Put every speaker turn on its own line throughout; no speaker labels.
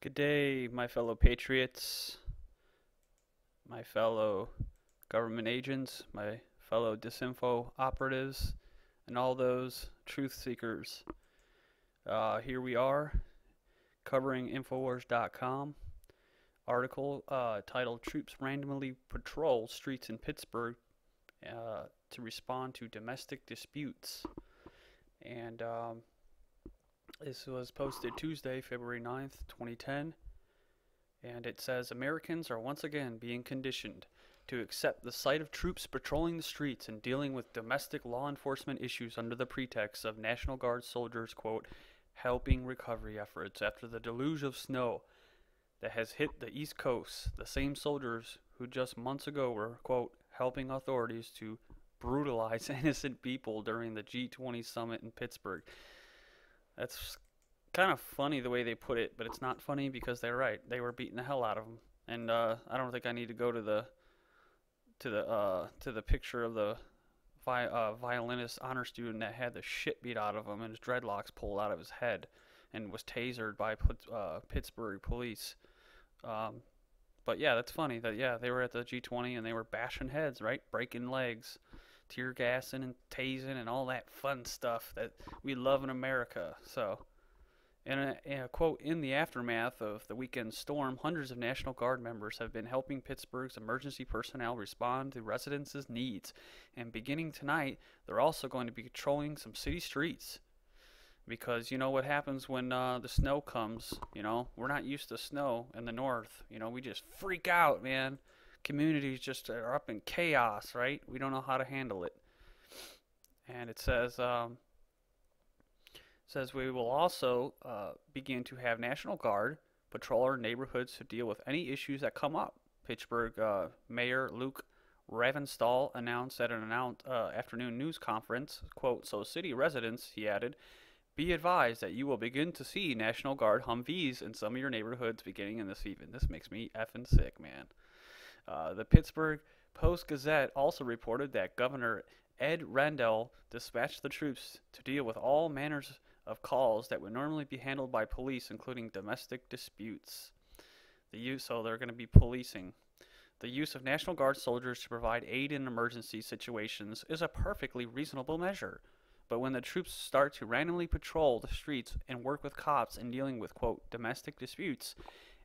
Good day, my fellow patriots, my fellow government agents, my fellow disinfo operatives, and all those truth seekers. Here we are covering Infowars.com article titled Troops Randomly Patrol Streets in Pittsburgh to Respond to Domestic Disputes. And this was posted Tuesday, February 9th, 2010. And it says Americans are once again being conditioned to accept the sight of troops patrolling the streets and dealing with domestic law enforcement issues under the pretext of National Guard soldiers, quote, helping recovery efforts after the deluge of snow that has hit the East Coast. The same soldiers who just months ago were, quote, helping authorities to brutalize innocent people during the G20 summit in Pittsburgh. That's kind of funny the way they put it, but it's not funny because they're right. They were beating the hell out of them, and I don't think I need to go to the picture of the violinist honor student that had the shit beat out of him and his dreadlocks pulled out of his head, and was tasered by Pittsburgh police. But yeah, that's funny that they were at the G20 and they were bashing heads, right, breaking legs, tear gassing and tasing and all that fun stuff that we love in America. So. In a quote, in the aftermath of the weekend storm, hundreds of National Guard members have been helping Pittsburgh's emergency personnel respond to residents' needs. And beginning tonight, they're also going to be patrolling some city streets. Because you know what happens when the snow comes, we're not used to snow in the north. We just freak out, man. Communities just are up in chaos, right? We don't know how to handle it. And it says we will also begin to have National Guard patrol our neighborhoods to deal with any issues that come up. Pittsburgh Mayor Luke Ravenstahl announced at an afternoon news conference, quote, so city residents, he added, be advised that you will begin to see National Guard Humvees in some of your neighborhoods beginning in this evening. This makes me effing sick, man. The Pittsburgh Post-Gazette also reported that Governor Ed Rendell dispatched the troops to deal with all manners of calls that would normally be handled by police, including domestic disputes. So they're going to be policing. The use of National Guard soldiers to provide aid in emergency situations is a perfectly reasonable measure. But when the troops start to randomly patrol the streets and work with cops in dealing with, quote, domestic disputes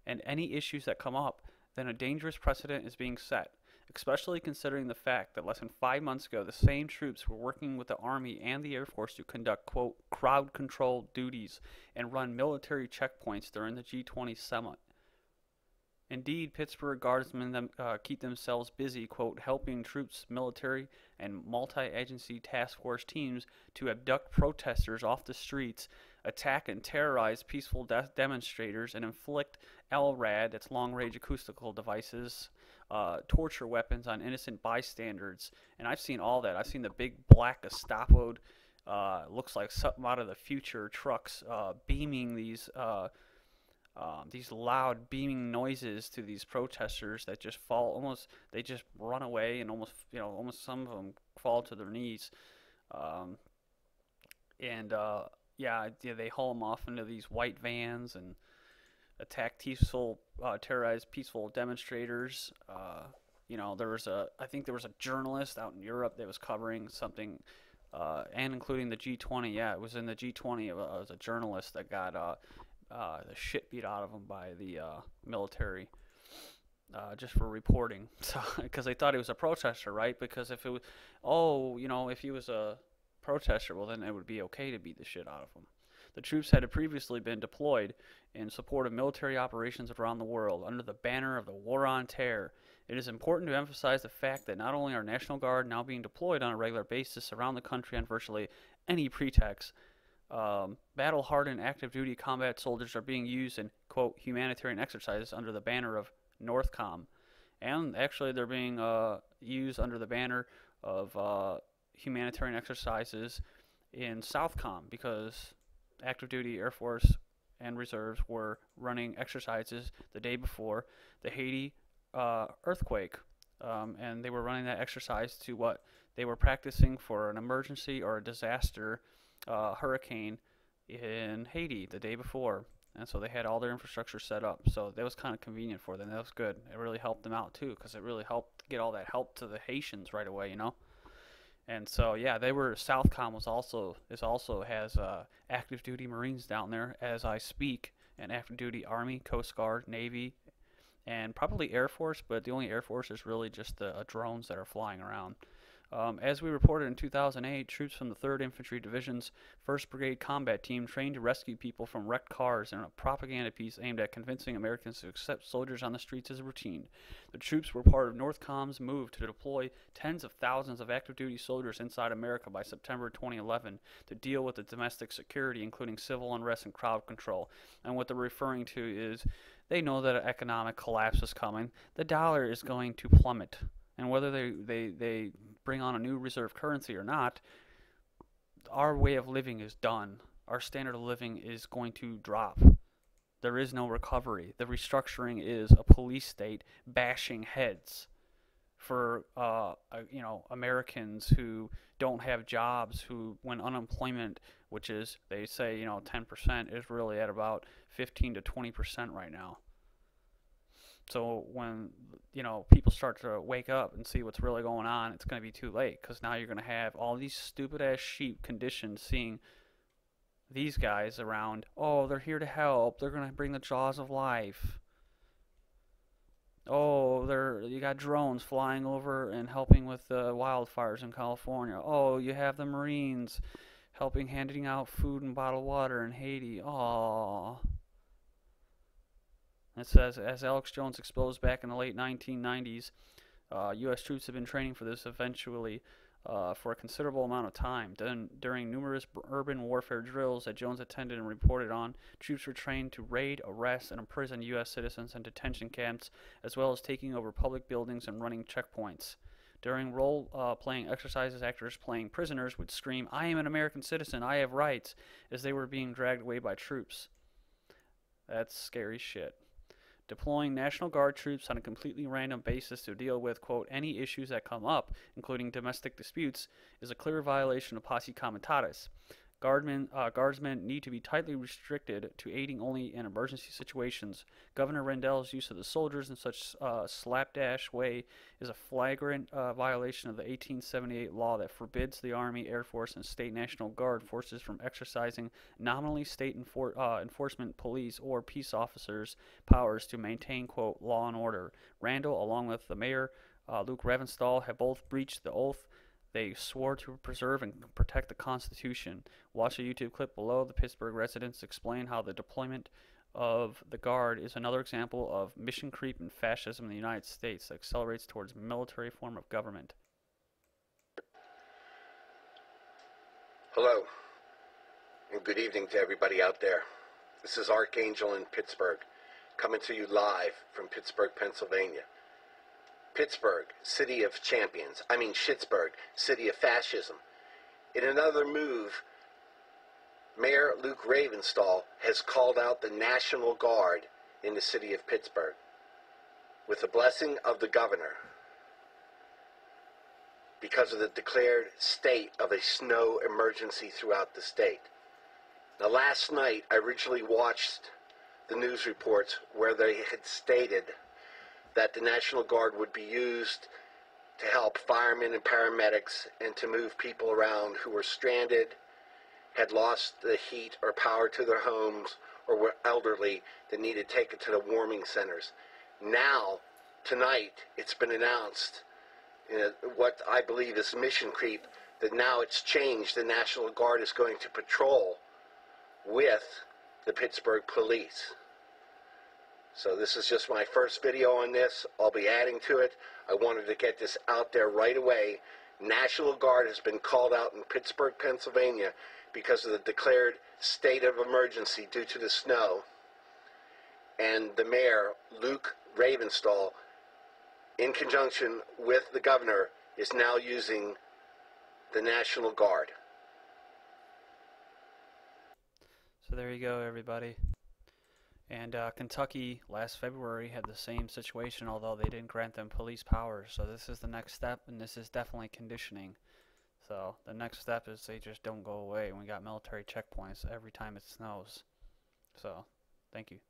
and any issues that come up, then a dangerous precedent is being set, especially considering the fact that less than 5 months ago, the same troops were working with the Army and the Air Force to conduct, quote, crowd control duties and run military checkpoints during the G20 summit. Indeed, Pittsburgh guardsmen keep themselves busy, quote, helping troops, military, and multi-agency task force teams to abduct protesters off the streets, attack and terrorize peaceful demonstrators, and inflict LRAD, that's long-range acoustical devices, torture weapons on innocent bystanders. And I've seen all that. I've seen the big black Gestapo'd, looks like something out of the future trucks beaming these loud beaming noises to these protesters that just they just run away and almost some of them fall to their knees. They haul them off into these white vans and attack terrorize peaceful demonstrators. I think there was a journalist out in Europe that was covering something, and including the G20. Yeah, it was in the G20. It was a journalist that got the shit beat out of him by the military just for reporting. So, because they thought he was a protester, right? Because if he was a protester, well, then it would be okay to beat the shit out of him. The troops had previously been deployed in support of military operations around the world under the banner of the War on Terror. It is important to emphasize the fact that not only are National Guard now being deployed on a regular basis around the country on virtually any pretext, battle-hardened active-duty combat soldiers are being used in, quote, humanitarian exercises under the banner of NORTHCOM. And actually they're being used under the banner of humanitarian exercises in SOUTHCOM, because active-duty Air Force and reserves were running exercises the day before the Haiti earthquake. And they were running that exercise to what they were practicing for an emergency or a disaster hurricane in Haiti the day before. and so they had all their infrastructure set up. So that was kind of convenient for them. That was good. It really helped them out too, because it really helped get all that help to the Haitians right away, you know. And so yeah, they were Southcom was also is also has active duty Marines down there as I speak, and active duty Army, Coast Guard, Navy, and probably Air Force. But the only Air Force is really just the drones that are flying around. As we reported in 2008, troops from the 3rd Infantry Division's 1st Brigade Combat Team trained to rescue people from wrecked cars in a propaganda piece aimed at convincing Americans to accept soldiers on the streets as routine. The troops were part of Northcom's move to deploy tens of thousands of active duty soldiers inside America by September 2011 to deal with the domestic security, including civil unrest and crowd control. And what they're referring to is they know that an economic collapse is coming. The dollar is going to plummet. And whether they bring on a new reserve currency or not, our way of living is done. Our standard of living is going to drop. There is no recovery. The restructuring is a police state bashing heads for Americans who don't have jobs, who when unemployment, which is they say 10%, is really at about 15 to 20% right now. So when people start to wake up and see what's really going on, it's going to be too late, because now you're going to have all these stupid ass sheep conditioned seeing these guys around. Oh, they're here to help. They're going to bring the jaws of life. Oh, you got drones flying over and helping with the wildfires in California. Oh, you have the Marines helping handing out food and bottled water in Haiti. Oh. It says, as Alex Jones exposed back in the late 1990s, U.S. troops have been training for this eventually for a considerable amount of time. During numerous urban warfare drills that Jones attended and reported on, troops were trained to raid, arrest, and imprison U.S. citizens in detention camps, as well as taking over public buildings and running checkpoints. During role-playing exercises, actors playing prisoners would scream, "I am an American citizen, I have rights," as they were being dragged away by troops. That's scary shit. Deploying National Guard troops on a completely random basis to deal with, quote, any issues that come up, including domestic disputes, is a clear violation of posse comitatus. Guardsmen need to be tightly restricted to aiding only in emergency situations. Governor Rendell's use of the soldiers in such slapdash way is a flagrant violation of the 1878 law that forbids the Army, Air Force, and state National Guard forces from exercising nominally state enforcement police or peace officers' powers to maintain, quote, law and order. Rendell, along with the mayor, Luke Ravenstahl, have both breached the oath they swore to preserve and protect the Constitution. Watch the YouTube clip below. The Pittsburgh residents explain how the deployment of the Guard is another example of mission creep and fascism in the United States that accelerates towards military form of government.
Hello, and good evening to everybody out there. This is Archangel in Pittsburgh, coming to you live from Pittsburgh, Pennsylvania. Pittsburgh, city of champions. Schittsburg, city of fascism. In another move, Mayor Luke Ravenstahl has called out the National Guard in the city of Pittsburgh with the blessing of the governor because of the declared state of a snow emergency throughout the state. Now, last night, I originally watched the news reports where they had stated that the National Guard would be used to help firemen and paramedics and to move people around who were stranded, had lost the heat or power to their homes, or were elderly that needed taken to the warming centers. Now, tonight, it's been announced, what I believe is mission creep, that now it's changed. The National Guard is going to patrol with the Pittsburgh police. So this is just my first video on this. I'll be adding to it. I wanted to get this out there right away. National Guard has been called out in Pittsburgh, Pennsylvania because of the declared state of emergency due to the snow. And the mayor, Luke Ravenstahl, in conjunction with the governor, is now using the National Guard.
So there you go, everybody. And Kentucky last February had the same situation, although they didn't grant them police powers. So this is the next step, and this is definitely conditioning. So the next step is they just don't go away, and we got military checkpoints every time it snows. So Thank you.